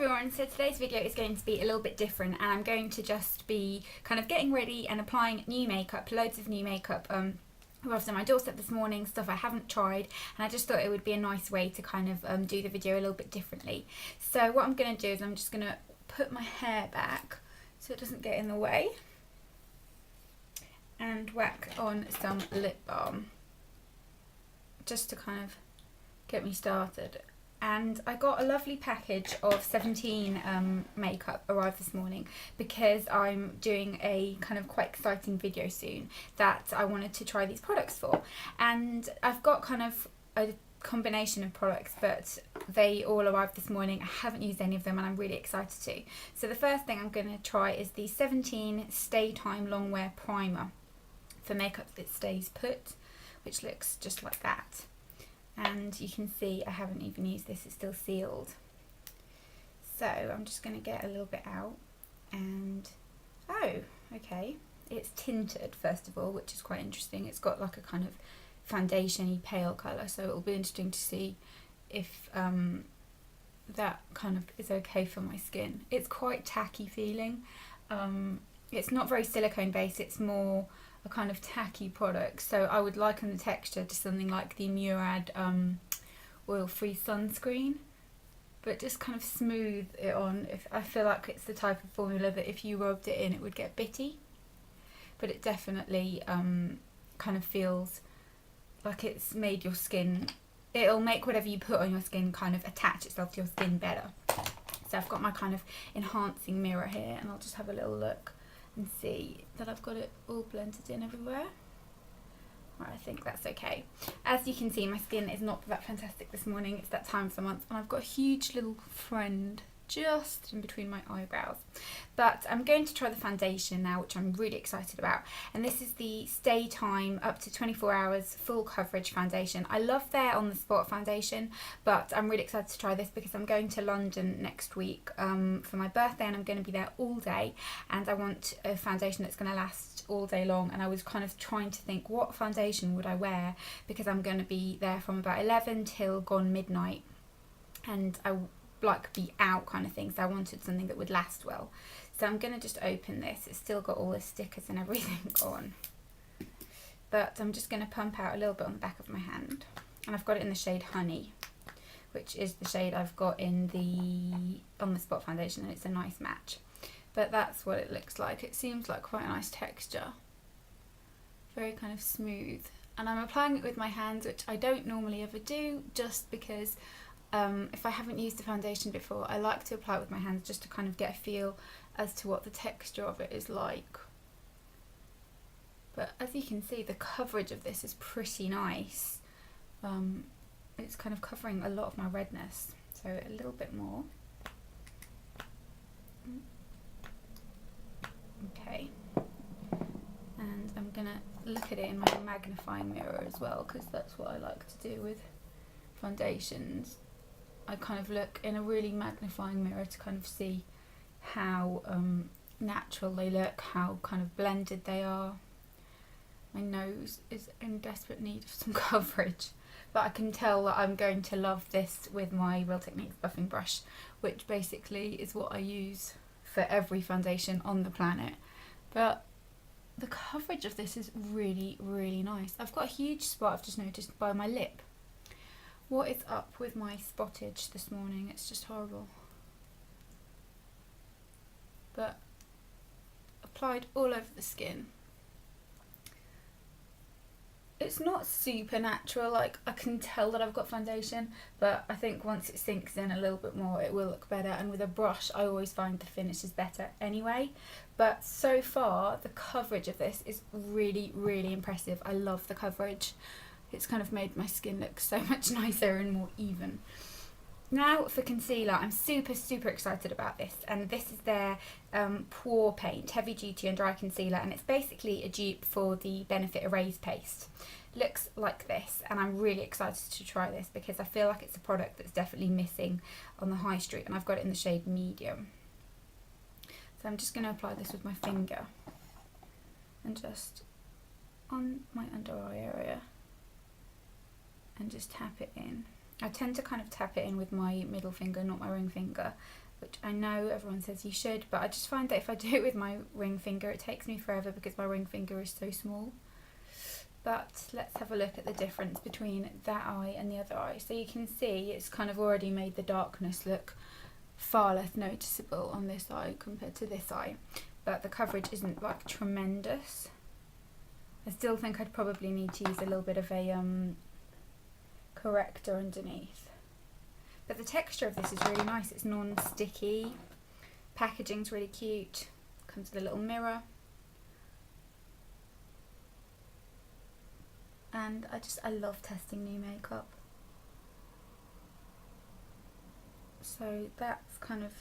everyone, so today's video is going to be a little bit different, and I'm going to just be kind of getting ready and applying new makeup, loads of new makeup. Arrived on my doorstep this morning, stuff I haven't tried, and I just thought it would be a nice way to kind of do the video a little bit differently. So what I'm going to do is I'm just going to put my hair back so it doesn't get in the way and whack on some lip balm just to kind of get me started. And I got a lovely package of 17 makeup arrived this morning because I'm doing a kind of quite exciting video soon that I wanted to try these products for. And I've got kind of a combination of products, but they all arrived this morning. I haven't used any of them and I'm really excited to. So the first thing I'm going to try is the 17 Stay Time Long Wear Primer for makeup that stays put, which looks just like that. And you can see I haven't even used this, it's still sealed. So I'm just going to get a little bit out and, oh, okay, it's tinted first of all, which is quite interesting. It's got like a kind of foundation-y pale colour, so it'll be interesting to see if that kind of is okay for my skin. It's quite tacky feeling. It's not very silicone based, it's more a kind of tacky product, so I would liken the texture to something like the Murad oil-free sunscreen, but just kind of smooth it on. If I feel like it's the type of formula that if you rubbed it in it would get bitty, but it definitely kind of feels like it's made your skin, it'll make whatever you put on your skin kind of attach itself to your skin better. So I've got my kind of enhancing mirror here and I'll just have a little look and see that I've got it all blended in everywhere. Right, I think that's okay. As you can see, my skin is not that fantastic this morning. It's that time of the month and I've got a huge little friend just in between my eyebrows. But I'm going to try the foundation now, which I'm really excited about. And this is the Stay Time up to 24 hours full coverage foundation. I love their on the spot foundation, but I'm really excited to try this because I'm going to London next week for my birthday and I'm going to be there all day, and I want a foundation that's going to last all day long. And I was kind of trying to think, what foundation would I wear, because I'm going to be there from about 11 till gone midnight and I like be out kind of thing, so I wanted something that would last well. So I'm going to just open this. It's still got all the stickers and everything on, but I'm just going to pump out a little bit on the back of my hand, and I've got it in the shade Honey, which is the shade I've got in the on the spot foundation, and it's a nice match. But that's what it looks like. It seems like quite a nice texture, very kind of smooth, and I'm applying it with my hands, which I don't normally ever do, just because if I haven't used the foundation before, I like to apply it with my hands just to kind of get a feel as to what the texture of it is like. But as you can see, the coverage of this is pretty nice. It's kind of covering a lot of my redness, so a little bit more. Okay, and I'm gonna look at it in my magnifying mirror as well, because that's what I like to do with foundations. I kind of look in a really magnifying mirror to kind of see how natural they look, how kind of blended they are. My nose is in desperate need of some coverage, but I can tell that I'm going to love this with my Real Techniques buffing brush, which basically is what I use for every foundation on the planet. But the coverage of this is really, really nice. I've got a huge spot I've just noticed by my lip. What is up with my spottage this morning? It's just horrible. But applied all over the skin. It's not super natural, like I can tell that I've got foundation, but I think once it sinks in a little bit more it will look better, and with a brush I always find the finish is better anyway. But so far the coverage of this is really, really impressive. I love the coverage. It's kind of made my skin look so much nicer and more even. Now for concealer, I'm super, super excited about this, and this is their Pore Paint Heavy Duty and Dry Concealer, and it's basically a dupe for the Benefit Erase Paste. Looks like this, and I'm really excited to try this because I feel like it's a product that's definitely missing on the high street, and I've got it in the shade Medium. So I'm just going to apply this with my finger and just on my under eye area and just tap it in. I tend to kind of tap it in with my middle finger, not my ring finger, which I know everyone says you should, but I just find that if I do it with my ring finger, it takes me forever because my ring finger is so small. But let's have a look at the difference between that eye and the other eye. So you can see it's kind of already made the darkness look far less noticeable on this eye compared to this eye, but the coverage isn't like tremendous. I still think I'd probably need to use a little bit of a corrector underneath. But the texture of this is really nice. It's non-sticky. Packaging's really cute. Comes with a little mirror. And I love testing new makeup. So that's kind of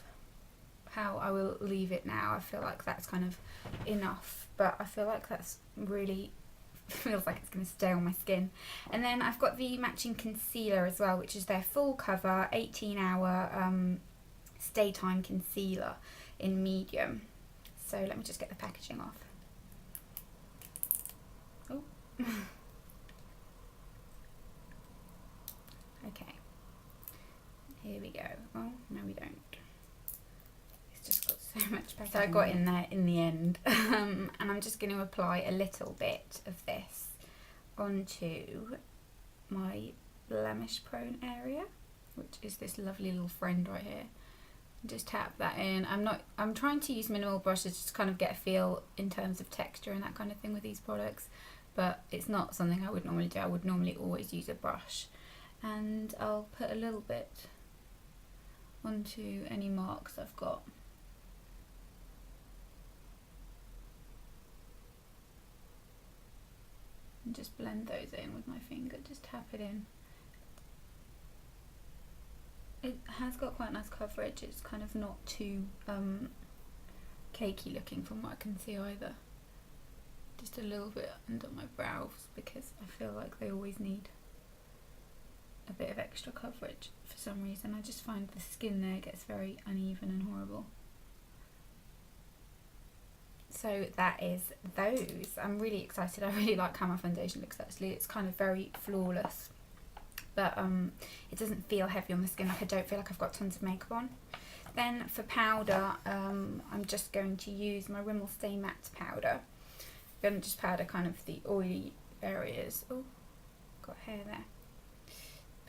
how I will leave it now. I feel like that's kind of enough, but I feel like that's really feels like it's going to stay on my skin. And then I've got the matching concealer as well, which is their full cover 18-hour stay time concealer in medium. So let me just get the packaging off. Oh. Okay, here we go. Oh, no we don't. It's just got so much packaging. So I got in there in the end. And I'm just going to apply a little bit of this onto my blemish prone area, which is this lovely little friend right here. Just tap that in. I'm trying to use minimal brushes just to kind of get a feel in terms of texture and that kind of thing with these products, but it's not something I would normally do. I would normally always use a brush. And I'll put a little bit onto any marks I've got. And just blend those in with my finger, just tap it in. It has got quite nice coverage. It's kind of not too cakey looking from what I can see either. Just a little bit under my brows because I feel like they always need a bit of extra coverage for some reason. I just find the skin there gets very uneven and horrible. So that is those. I'm really excited. I really like how my foundation looks actually. It's kind of very flawless, but it doesn't feel heavy on the skin. Like I don't feel like I've got tons of makeup on. Then for powder, I'm just going to use my Rimmel Stay Matte powder. I'm going to just powder kind of the oily areas. Oh, got hair there.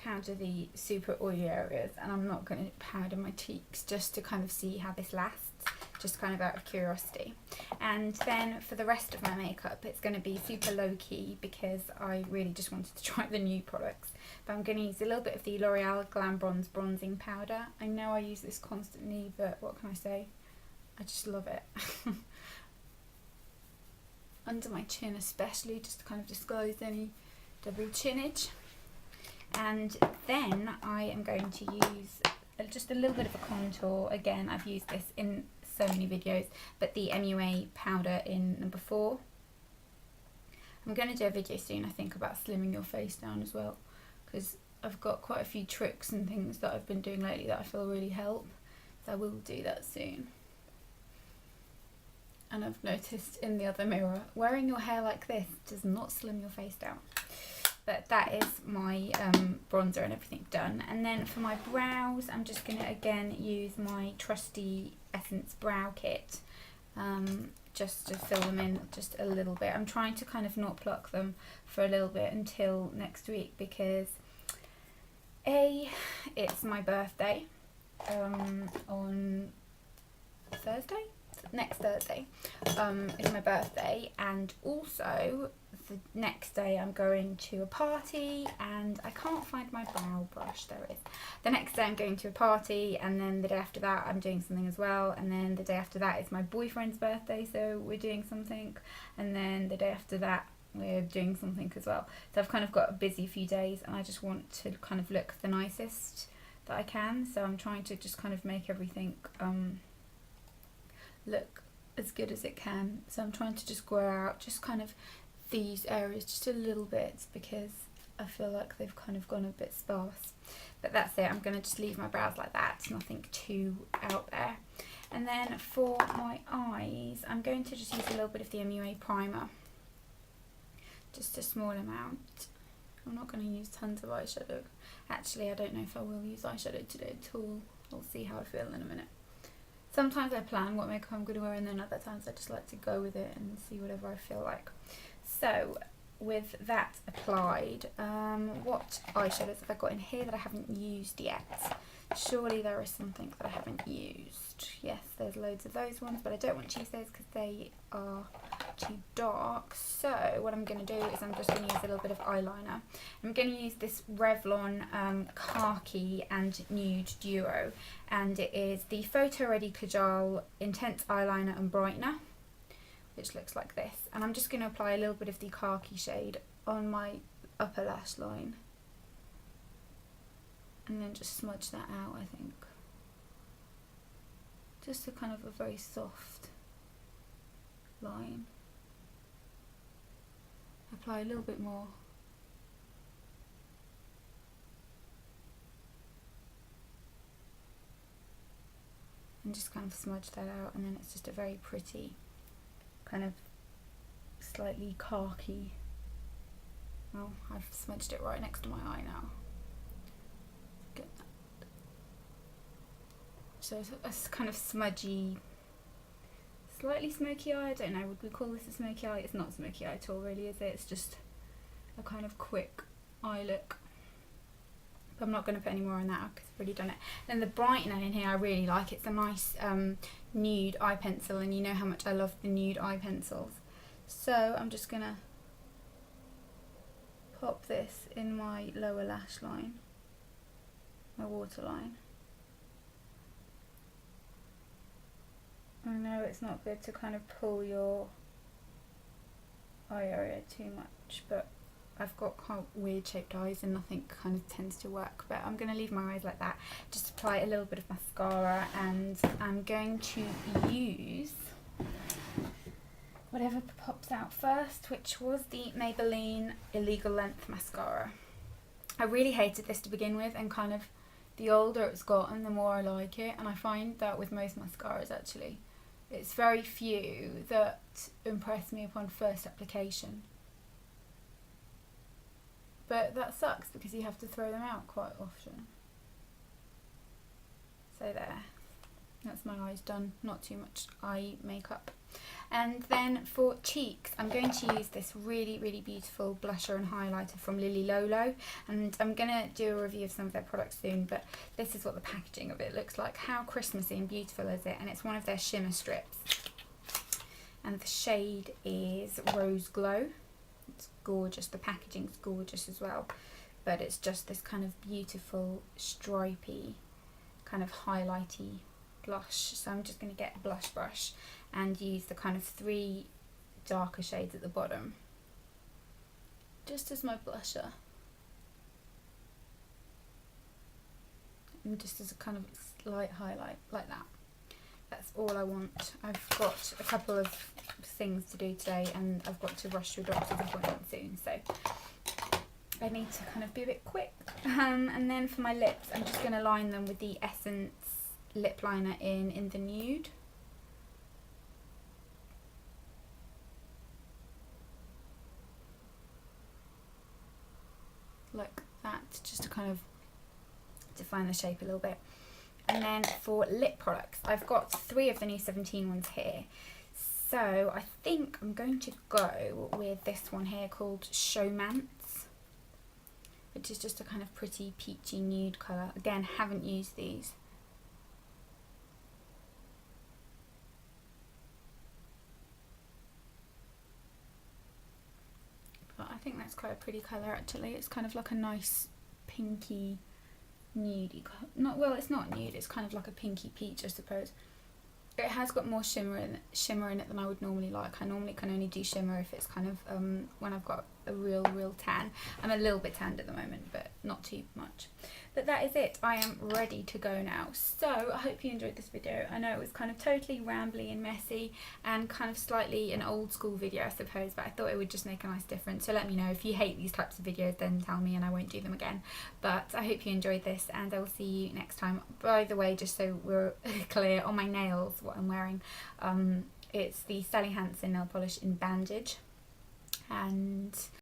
Powder the super oily areas, and I'm not going to powder my cheeks just to kind of see how this lasts, just kind of out of curiosity. And then for the rest of my makeup, it's going to be super low key because I really just wanted to try the new products. But I'm going to use a little bit of the L'Oreal Glam Bronze bronzing powder. I know I use this constantly, but what can I say? I just love it. Under my chin especially, just to kind of disguise any double chinage. And then I am going to use just a little bit of a contour. Again, I've used this in so many videos, but the MUA powder in number 4. I'm going to do a video soon, I think, about slimming your face down as well, because I've got quite a few tricks and things that I've been doing lately that I feel really help. So I will do that soon. And I've noticed in the other mirror, wearing your hair like this does not slim your face down. But that is my bronzer and everything done. And then for my brows, I'm just going to again use my trusty Essence brow kit, just to fill them in just a little bit. I'm trying to kind of not pluck them for a little bit until next week because it's my birthday on Thursday? Next Thursday is my birthday, and also the next day I'm going to a party, and I can't find my brow brush. There it is. The next day I'm going to a party, and then the day after that I'm doing something as well, and then the day after that is my boyfriend's birthday, so we're doing something, and then the day after that we're doing something as well. So I've kind of got a busy few days, and I just want to kind of look the nicest that I can, so I'm trying to just kind of make everything look as good as it can. So I'm trying to just grow out just kind of these areas just a little bit because I feel like they've kind of gone a bit sparse. But that's it. I'm going to just leave my brows like that, nothing too out there. And then for my eyes, I'm going to just use a little bit of the MUA primer, just a small amount. I'm not going to use tons of eyeshadow. Actually, I don't know if I will use eyeshadow today at all. I'll see how I feel in a minute. Sometimes I plan what makeup I'm going to wear, and then other times I just like to go with it and see whatever I feel like. So with that applied, what eyeshadows have I got in here that I haven't used yet? Surely there is something that I haven't used. Yes, there's loads of those ones, but I don't want to use those because they are too dark. So what I'm going to do is I'm just going to use a little bit of eyeliner. I'm going to use this Revlon Khaki and Nude Duo, and it is the Photo Ready Kajal Intense Eyeliner and Brightener, which looks like this. And I'm just going to apply a little bit of the khaki shade on my upper lash line, and then just smudge that out, I think. Just a kind of a very soft line. Apply a little bit more. And just kind of smudge that out, and then it's just a very pretty kind of slightly khaki. Well, I've smudged it right next to my eye now. Get that. So it's a kind of smudgy, slightly smoky eye. I don't know, would we call this a smoky eye? It's not a smoky eye at all, really, is it? It's just a kind of quick eye look. But I'm not going to put any more on that because I've already done it. And the brightener in here, I really like. It's a nice nude eye pencil, and you know how much I love the nude eye pencils. So I'm just going to pop this in my lower lash line, my waterline. I know it's not good to kind of pull your eye area too much, but I've got quite weird shaped eyes and nothing kind of tends to work, but I'm going to leave my eyes like that. Just apply a little bit of mascara, and I'm going to use whatever pops out first, which was the Maybelline Illegal Length Mascara. I really hated this to begin with, and kind of the older it's gotten, the more I like it, and I find that with most mascaras actually. It's very few that impress me upon first application. But that sucks because you have to throw them out quite often. So there, that's my eyes done, not too much eye makeup. And then for cheeks, I'm going to use this really, really beautiful blusher and highlighter from Lily Lolo. And I'm going to do a review of some of their products soon, but this is what the packaging of it looks like. How Christmassy and beautiful is it? And it's one of their shimmer strips. And the shade is Rose Glow. It's gorgeous. The packaging's gorgeous as well. But it's just this kind of beautiful, stripy, kind of highlighty blush. So I'm just going to get a blush brush and use the kind of 3 darker shades at the bottom, just as my blusher, and just as a kind of light highlight like that. That's all I want. I've got a couple of things to do today, and I've got to rush to a doctor's appointment soon, so I need to kind of be a bit quick. And then for my lips, I'm just going to line them with the Essence lip liner in the nude. Like that, just to kind of define the shape a little bit. And then for lip products, I've got 3 of the new 17 ones here. So I think I'm going to go with this one here called Showmance, which is just a kind of pretty peachy nude colour. Again, haven't used these. But I think that's quite a pretty colour actually. It's kind of like a nice pinky nudey, not, well, it's not nude, it's kind of like a pinky peach, I suppose. It has got more shimmer in it than I would normally like. I normally can only do shimmer if it's kind of when I've got a real tan. I'm a little bit tanned at the moment, but not too much. But that is it. I am ready to go now. So I hope you enjoyed this video. I know it was kind of totally rambly and messy and kind of slightly an old school video, I suppose, but I thought it would just make a nice difference. So let me know if you hate these types of videos, then tell me and I won't do them again. But I hope you enjoyed this, and I will see you next time. By the way, just so we're clear, on my nails, what I'm wearing, it's the Sally Hansen nail polish in Bandage, and